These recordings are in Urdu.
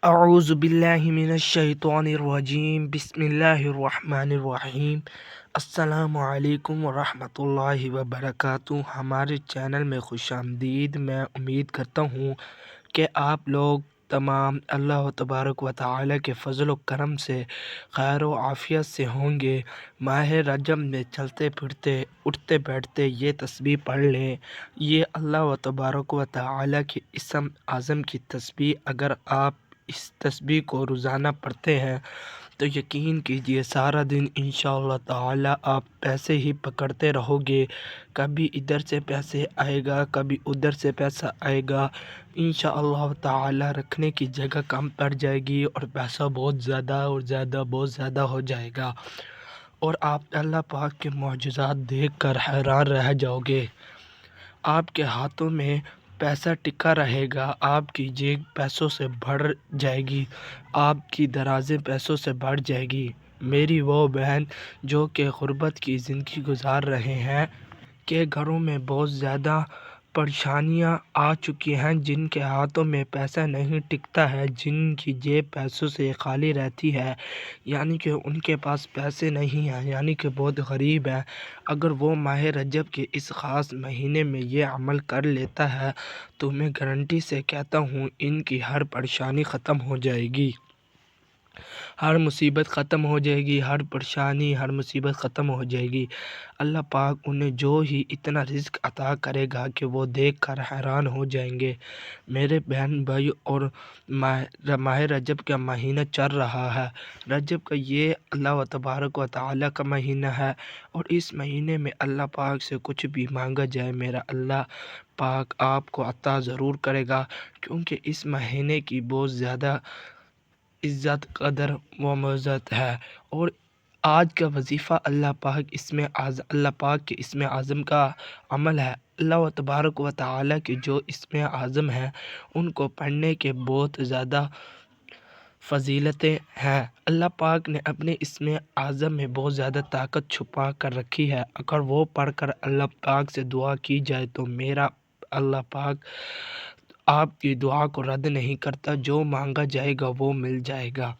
اعوذ باللہ من الشیطان الرجیم بسم اللہ الرحمن الرحیم۔ السلام علیکم ورحمۃ اللہ وبرکاتہ۔ ہمارے چینل میں خوش آمدید۔ میں امید کرتا ہوں کہ آپ لوگ تمام اللہ تبارک و تعالی کے فضل و کرم سے خیر و عافیت سے ہوں گے۔ ماہ رجب میں چلتے پھرتے اٹھتے بیٹھتے یہ تسبیح پڑھ لیں۔ یہ اللہ تبارک و تعالی کے اسم اعظم کی تسبیح اگر آپ اس تسبیح کو روزانہ پڑھتے ہیں تو یقین کیجئے سارا دن انشاءاللہ تعالی آپ پیسے ہی پکڑتے رہو گے۔ کبھی ادھر سے پیسے آئے گا، کبھی ادھر سے پیسہ آئے گا۔ انشاءاللہ تعالی رکھنے کی جگہ کم پڑ جائے گی اور پیسہ بہت زیادہ ہو جائے گا، اور آپ اللہ پاک کے معجزات دیکھ کر حیران رہ جاؤ گے۔ آپ کے ہاتھوں میں پیسہ ٹکا رہے گا، آپ کی جیب پیسوں سے بھر جائے گی، آپ کی درازیں پیسوں سے بھر جائے گی۔ میری وہ بہن جو کہ غربت کی زندگی گزار رہے ہیں، کہ گھروں میں بہت زیادہ پریشانیاں آ چکی ہیں، جن کے ہاتھوں میں پیسہ نہیں ٹکتا ہے، جن کی جیب پیسوں سے خالی رہتی ہے، یعنی کہ ان کے پاس پیسے نہیں ہیں، یعنی کہ بہت غریب ہیں۔ اگر وہ ماہ رجب کے اس خاص مہینے میں یہ عمل کر لیتا ہے تو میں گارنٹی سے کہتا ہوں ان کی ہر پریشانی ختم ہو جائے گی، ہر مصیبت ختم ہو جائے گی، ہر پریشانی ہر مصیبت ختم ہو جائے گی۔ اللہ پاک انہیں جو ہی اتنا رزق عطا کرے گا کہ وہ دیکھ کر حیران ہو جائیں گے۔ میرے بہن بھائی، اور ماہ رجب کا مہینہ چل رہا ہے۔ رجب کا یہ اللہ تبارک و تعالی کا مہینہ ہے، اور اس مہینے میں اللہ پاک سے کچھ بھی مانگا جائے میرا اللہ پاک آپ کو عطا ضرور کرے گا، کیونکہ اس مہینے کی بہت زیادہ عزت قدر و معزت ہے۔ اور آج کا وظیفہ اللہ پاک کے اسم اعظم کا عمل ہے۔ اللہ تبارک و تعالی کے جو اسم اعظم ہیں ان کو پڑھنے کے بہت زیادہ فضیلتیں ہیں۔ اللہ پاک نے اپنے اسم اعظم میں بہت زیادہ طاقت چھپا کر رکھی ہے۔ اگر وہ پڑھ کر اللہ پاک سے دعا کی جائے تو میرا اللہ پاک آپ کی دعا کو رد نہیں کرتا، جو مانگا جائے گا وہ مل جائے گا۔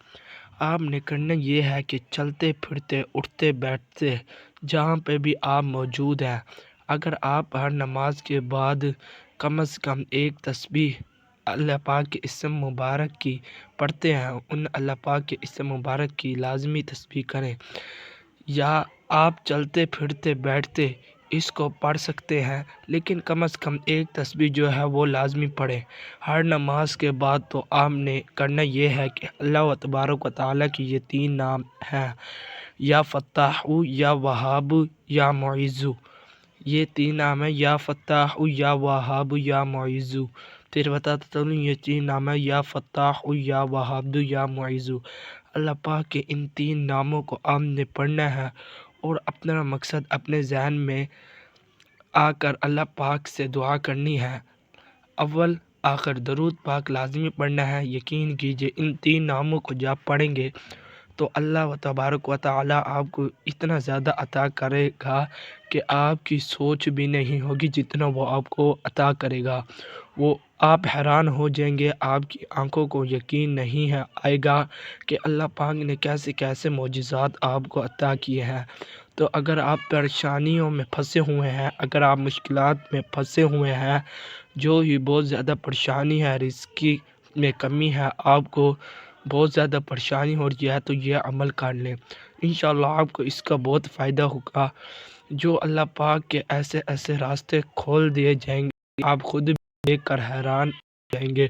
آپ نے کرنا یہ ہے کہ چلتے پھرتے اٹھتے بیٹھتے جہاں پہ بھی آپ موجود ہیں، اگر آپ ہر نماز کے بعد کم از کم ایک تسبیح اللہ پاک کے اسم مبارک کی پڑھتے ہیں، ان اللہ پاک کے اسم مبارک کی لازمی تسبیح کریں، یا آپ چلتے پھرتے بیٹھتے اس کو پڑھ سکتے ہیں، لیکن کم از کم ایک تسبیح جو ہے وہ لازمی پڑھیں ہر نماز کے بعد۔ تو آپ نے کرنا یہ ہے کہ اللہ تبارک و تعالی کی یہ 3 نام ہیں، یا فتاح، یا وہاب، یا معز۔ یہ 3 نام ہیں، یا فتاح، یا وہاب، یا معز۔ پھر بتاتا چلوں، یہ 3 نام ہیں، یا فتاح، یا وہاب، یا معز۔ اللہ پاک کے ان 3 ناموں کو آپ نے پڑھنا ہے، اور اپنا مقصد اپنے ذہن میں آ کر اللہ پاک سے دعا کرنی ہے۔ اول آخر درود پاک لازمی پڑھنا ہے۔ یقین کیجئے ان 3 ناموں کو جب پڑھیں گے تو اللہ تبارک و تعالی آپ کو اتنا زیادہ عطا کرے گا کہ آپ کی سوچ بھی نہیں ہوگی جتنا وہ آپ کو عطا کرے گا۔ وہ آپ حیران ہو جائیں گے، آپ کی آنکھوں کو یقین نہیں آئے گا کہ اللہ پاک نے کیسے کیسے معجزات آپ کو عطا کیے ہیں۔ تو اگر آپ پریشانیوں میں پھنسے ہوئے ہیں، اگر آپ مشکلات میں پھنسے ہوئے ہیں، جو ہی بہت زیادہ پریشانی ہے، رزق میں کمی ہے، آپ کو بہت زیادہ پریشانی ہو رہی ہے، تو یہ عمل کر لیں، انشاءاللہ آپ کو اس کا بہت فائدہ ہوگا۔ جو اللہ پاک کے ایسے ایسے راستے کھول دیے جائیں گے، آپ خود بھی دیکھ کر حیران ہو جائیں گے۔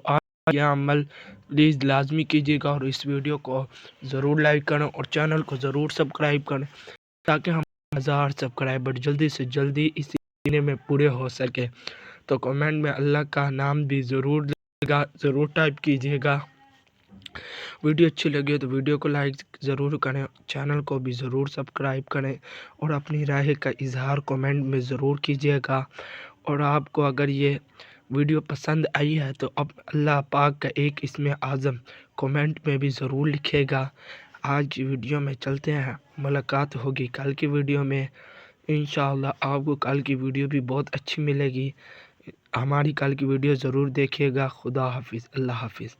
آپ یہ عمل پلیز لازمی کیجیے گا، اور اس ویڈیو کو ضرور لائک کریں اور چینل کو ضرور سبسکرائب کریں، تاکہ ہم 1000 سبسکرائبر جلدی سے جلدی اسی مہینے میں پورے ہو سکے۔ تو کمنٹ میں اللہ کا نام بھی ضرور ٹائپ کیجیے گا۔ ویڈیو اچھی لگے تو ویڈیو کو لائک ضرور کریں، چینل کو بھی ضرور سبسکرائب کریں، اور اپنی رائے کا اظہار کمنٹ میں ضرور کیجیے گا۔ اور آپ کو اگر یہ ویڈیو پسند آئی ہے تو اب اللہ پاک کا ایک اسم اعظم کمنٹ میں بھی ضرور لکھے گا۔ آج کی ویڈیو میں چلتے ہیں، ملاقات ہوگی کل کی ویڈیو میں انشاءاللہ۔ آپ کو کل کی ویڈیو بھی بہت اچھی ملے گی، ہماری کل کی ویڈیو ضرور دیکھیے گا۔ خدا حافظ، اللہ حافظ۔